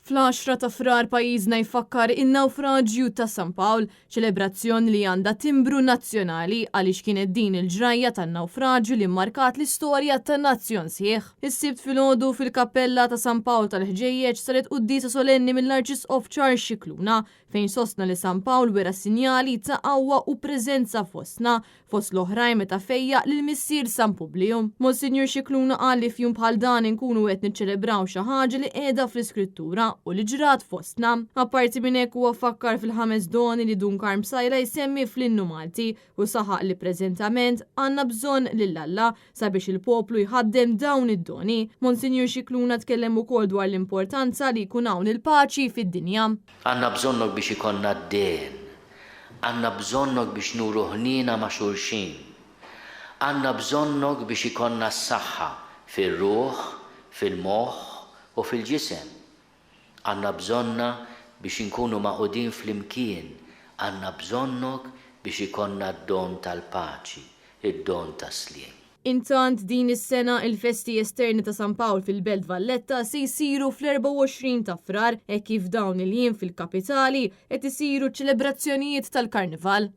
Fl-10 ta' frar pajjiżna jfakkar in-nawfraġġju ta' San Pawl, ċelebrazzjoni li għandha timbru nazzjonali għaliex kienet din il-ġrajja tan-nawfraġġju li mmarkat l-istorja tan-nazzjon sieħ. Is-sibt filgħodu fil-kappella ta' San Pawl tal-Ħġejjeġ saret qudiesa solenni mill-Arċisqof Charles Scicluna fejn sostna li San Pawl wera sinjali ta' qawwa u preżenza fostna fost l-oħrajn meta fejja lil missier San Publium. Monsignor Scicluna qal li fjum bħal dan inkunu qed niċċelebraw xi ħaġa li qiegħda fl-iskrittura u li ġrat fostna. Apparti minn hekk huwa fakkar fil-5 doni li Dunkar Msajla jsemmi fl-innu Malti u saħaq li preżentament għandna bżonn lill-Alla sabiex il-poplu jħaddem dawn id-doni. Monsignor Scicluna tkellem ukoll dwar l-importanza li jkun hawn il-paċi fid-dinja. Għandna bżonnok biex ikonna d-dehn, għandna bżonnok biex nuru ħnina ma' xulxin, għandna bżonnok biex ikonna s-saħħa fil-ruħ, fil-moħħ u fil-ġisem. Għandna bżonna biex inkunu maqudin fl-imkien, għandna bżonnok biex ikonna d-don tal-paċi, id-don tas-sliem. Intant din is-sena il-festi esterni ta' San Pawl fil-Belt Valletta se jsiru fl-24 ta' frar e kif dawn il-jiem fil-kapitali qed isiru ċelebrazzjonijiet tal-Karnival.